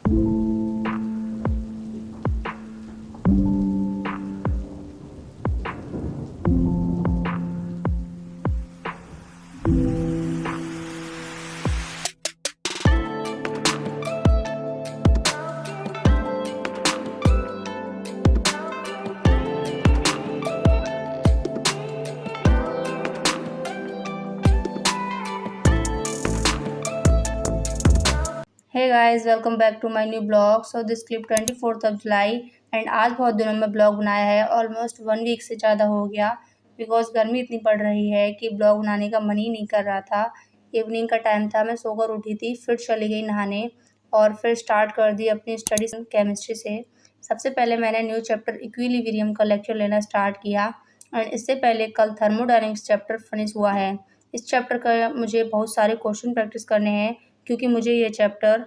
Hey guys, welcome back to my new blog. So this clip 24th of July and आज बहुत दिनों में blog बनाया है। ऑलमोस्ट 1 वीक से ज़्यादा हो गया बिकॉज गर्मी इतनी पड़ रही है कि ब्लॉग बनाने का मन ही नहीं कर रहा था। इवनिंग का टाइम था, मैं सोकर उठी थी, फिर चली गई नहाने और फिर स्टार्ट कर दी अपनी स्टडीज केमिस्ट्री से। सबसे पहले मैंने न्यू चैप्टर इक्विलिब्रियम का लेक्चर लेना स्टार्ट किया एंड इससे पहले कल थर्मोडायनेमिक्स चैप्टर फिनिश हुआ है। इस चैप्टर का मुझे बहुत सारे क्वेश्चन प्रैक्टिस करने हैं क्योंकि मुझे ये चैप्टर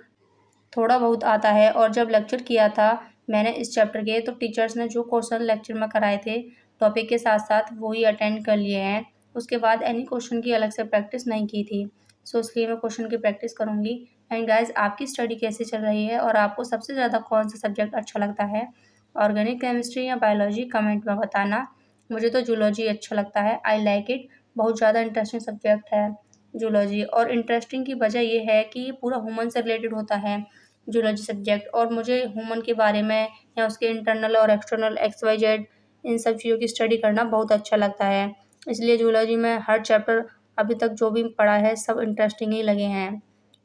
थोड़ा बहुत आता है। और जब लेक्चर किया था मैंने इस चैप्टर के, तो टीचर्स ने जो क्वेश्चन लेक्चर में कराए थे टॉपिक के साथ साथ वही अटेंड कर लिए हैं। उसके बाद एनी क्वेश्चन की अलग से प्रैक्टिस नहीं की थी। सो इसलिए मैं क्वेश्चन की प्रैक्टिस करूँगी। एंड गाइज, आपकी स्टडी कैसी चल रही है और आपको सबसे ज़्यादा कौन सा सब्जेक्ट अच्छा लगता है? ऑर्गेनिक केमिस्ट्री या बायोलॉजी? कमेंट में बताना। मुझे तो जूलॉजी अच्छा लगता है, आई लाइक इट। बहुत ज़्यादा इंटरेस्टिंग सब्जेक्ट है जूलॉजी। और इंटरेस्टिंग की वजह ये है कि ये पूरा ह्यूमन से रिलेटेड होता है जूलॉजी सब्जेक्ट। और मुझे ह्यूमन के बारे में या उसके इंटरनल और एक्सटर्नल XYZ इन सब चीज़ों की स्टडी करना बहुत अच्छा लगता है। इसलिए जूलॉजी में हर चैप्टर अभी तक जो भी पढ़ा है सब इंटरेस्टिंग ही लगे हैं।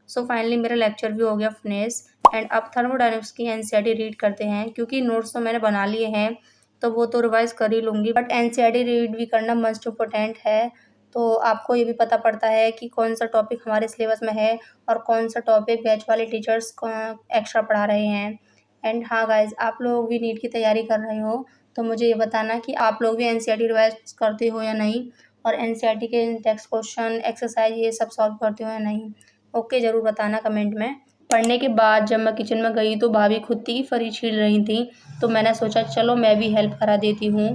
सो फाइनली मेरा लेक्चर भी हो गया फिनिश एंड अब थर्मोडायनेमिक्स की NCERT रीड करते हैं क्योंकि नोट्स तो मैंने बना लिए हैं तो वो तो रिवाइज कर ही लूँगी, बट NCERT रीड भी करना मस्ट इम्पोर्टेंट है। तो आपको ये भी पता पड़ता है कि कौन सा टॉपिक हमारे सिलेबस में है और कौन सा टॉपिक बैच वाले टीचर्स को एक्स्ट्रा पढ़ा रहे हैं। एंड हाँ गाइज, आप लोग भी नीट की तैयारी कर रहे हो तो मुझे ये बताना कि आप लोग भी NCERT रिवाइज करते हो या नहीं, और NCERT के टेक्स्ट क्वेश्चन एक्सरसाइज ये सब सॉल्व करते हो या नहीं। ओके, ज़रूर बताना कमेंट में। पढ़ने के बाद जब मैं किचन में गई तो भाभी खुद की फरी छील रही थी, तो मैंने सोचा चलो मैं भी हेल्प करा देती हूँ।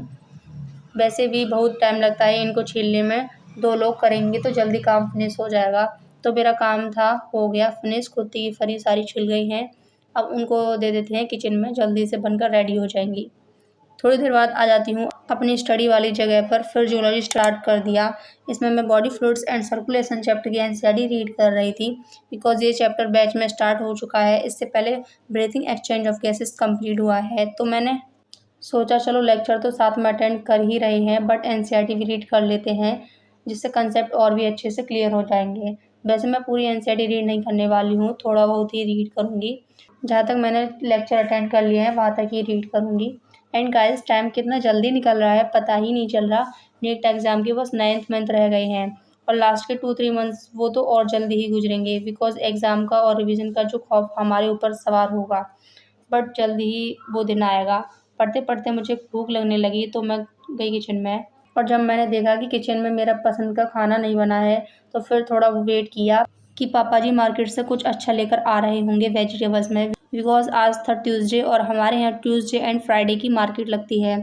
वैसे भी बहुत टाइम लगता है इनको छीलने में, 2 लोग करेंगे तो जल्दी काम फिनिश हो जाएगा। तो मेरा काम था हो गया फिनिश, खुद की फरी सारी छिल गई हैं। अब उनको दे देते हैं किचन में, जल्दी से बनकर रेडी हो जाएंगी। थोड़ी देर बाद आ जाती हूँ अपनी स्टडी वाली जगह पर, फिर जूलॉजी स्टार्ट कर दिया। इसमें मैं body fluids and circulation chapter की NCERT रीड कर रही थी बिकॉज ये चैप्टर बैच में स्टार्ट हो चुका है। इससे पहले breathing exchange of gases complete हुआ है, तो मैंने सोचा चलो लेक्चर तो साथ में अटेंड कर ही रहे हैं बट NCERT भी रीड कर लेते हैं, जिससे कंसेप्ट और भी अच्छे से क्लियर हो जाएंगे। वैसे मैं पूरी NCERT रीड नहीं करने वाली हूँ, थोड़ा बहुत ही रीड करूँगी। जहाँ तक मैंने लेक्चर अटेंड कर लिए हैं वहाँ तक ही रीड करूँगी। एंड गाइस, टाइम कितना जल्दी निकल रहा है पता ही नहीं चल रहा। नीट एग्ज़ाम के बस 9th मंथ रह गए हैं और लास्ट के 2-3 मंथ्स वो तो और जल्दी ही गुजरेंगे बिकॉज एग्ज़ाम का और रिवीजन का जो खौफ हमारे ऊपर सवार होगा, बट जल्दी ही वो दिन आएगा। पढ़ते पढ़ते मुझे भूख लगने लगी तो मैं गई किचन में, और जब मैंने देखा कि किचन में मेरा पसंद का खाना नहीं बना है तो फिर थोड़ा वेट किया कि पापा जी मार्केट से कुछ अच्छा लेकर आ रहे होंगे वेजिटेबल्स में, बिकॉज आज था ट्यूसडे और हमारे यहाँ ट्यूसडे एंड फ्राइडे की मार्केट लगती है।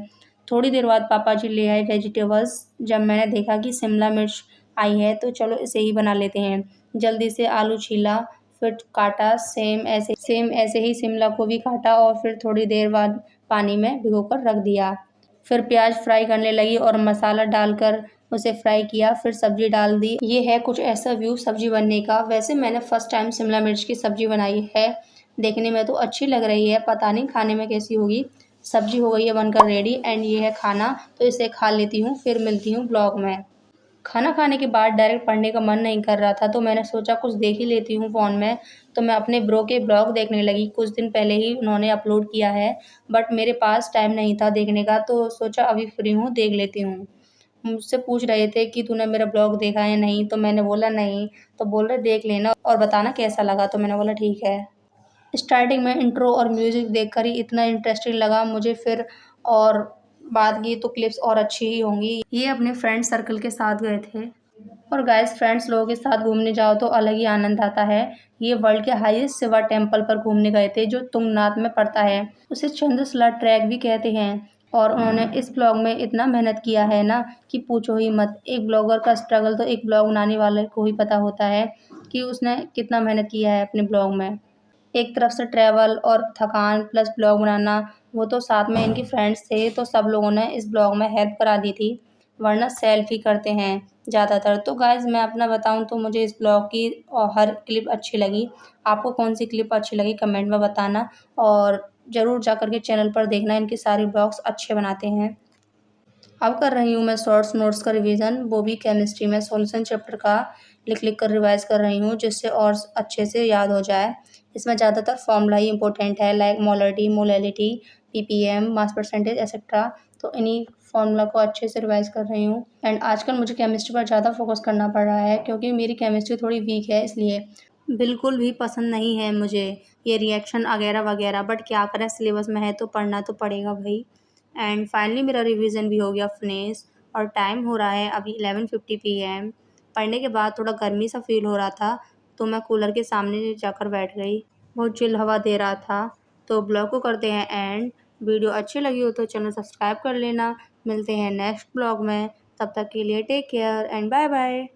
थोड़ी देर बाद पापा जी ले आए वेजिटेबल्स। जब मैंने देखा कि शिमला मिर्च आई है तो चलो इसे ही बना लेते हैं। जल्दी से आलू छीला, फिर काटा, सेम ऐसे ही शिमला को भी काटा और फिर थोड़ी देर बाद पानी में भिगोकर रख दिया। फिर प्याज फ्राई करने लगी और मसाला डालकर उसे फ्राई किया, फिर सब्जी डाल दी। ये है कुछ ऐसा व्यू सब्जी बनने का। वैसे मैंने फर्स्ट टाइम शिमला मिर्च की सब्जी बनाई है, देखने में तो अच्छी लग रही है, पता नहीं खाने में कैसी होगी। सब्जी हो गई है बनकर रेडी एंड ये है खाना, तो इसे खा लेती हूँ, फिर मिलती हूँ ब्लॉग में। खाना खाने के बाद डायरेक्ट पढ़ने का मन नहीं कर रहा था तो मैंने सोचा कुछ देख ही लेती हूँ फ़ोन में, तो मैं अपने ब्रो के ब्लॉग देखने लगी। कुछ दिन पहले ही उन्होंने अपलोड किया है बट मेरे पास टाइम नहीं था देखने का, तो सोचा अभी फ्री हूँ देख लेती हूँ। मुझसे पूछ रहे थे कि तूने मेरा ब्लॉग देखा है नहीं, तो मैंने बोला नहीं, तो बोल रहे देख लेना और बताना कैसा लगा, तो मैंने बोला ठीक है। स्टार्टिंग में इंट्रो और म्यूज़िक देखकर ही इतना इंटरेस्टिंग लगा मुझे फिर, और बाद की तो क्लिप्स और अच्छी ही होंगी। ये अपने फ्रेंड सर्कल के साथ गए थे। और गाइस, फ्रेंड्स लोगों के साथ घूमने जाओ तो अलग ही आनंद आता है। ये वर्ल्ड के हाईएस्ट शिवा टेम्पल पर घूमने गए थे जो तुंगनाथ में पड़ता है। उसे चंद्रशिला ट्रैक भी कहते हैं। और उन्होंने इस ब्लॉग में इतना मेहनत किया है ना कि पूछो ही मत। एक ब्लॉगर का स्ट्रगल तो एक ब्लॉग बनाने वाले को ही पता होता है कि उसने कितना मेहनत किया है अपने ब्लॉग में। एक तरफ से ट्रैवल और थकान प्लस ब्लॉग बनाना, वो तो साथ में इनके फ्रेंड्स थे तो सब लोगों ने इस ब्लॉग में हेल्प करा दी थी, वरना सेल्फी करते हैं ज़्यादातर। तो गाइज़ मैं अपना बताऊं तो मुझे इस ब्लॉग की हर क्लिप अच्छी लगी। आपको कौन सी क्लिप अच्छी लगी कमेंट में बताना, और ज़रूर जा कर के चैनल पर देखना, इनके सारे ब्लॉग्स अच्छे बनाते हैं। अब कर रही हूँ मैं शॉर्ट्स नोट्स का रिवीजन, वो भी केमिस्ट्री में सॉल्यूशन चैप्टर का लिख लिख कर रिवाइज कर रही हूँ, जिससे और अच्छे से याद हो जाए। इसमें ज़्यादातर फॉर्मूला ही इंपॉर्टेंट है, like molarity, molality, ppm, mass percentage etcetera. तो इन्हीं फॉर्मूला को अच्छे से रिवाइज कर रही हूँ। एंड आजकल मुझे केमिस्ट्री पर ज़्यादा फोकस करना पड़ रहा है, क्योंकि मेरी केमिस्ट्री थोड़ी वीक है, इसलिए बिल्कुल भी पसंद नहीं है मुझे ये रिएक्शन वगैरह वगैरह, बट क्या करें, सिलेबस में है तो पढ़ना तो पड़ेगा भाई। एंड फाइनली मेरा रिवीजन भी हो गया फिनिश, और टाइम हो रहा है अभी 11:50 PM। पढ़ने के बाद थोड़ा गर्मी सा फील हो रहा था, तो मैं कूलर के सामने जाकर बैठ गई, बहुत चिल हवा दे रहा था। तो ब्लॉग को करते हैं एंड। वीडियो अच्छी लगी हो तो चैनल सब्सक्राइब कर लेना। मिलते हैं नेक्स्ट ब्लॉग में, तब तक के लिए take care and bye bye.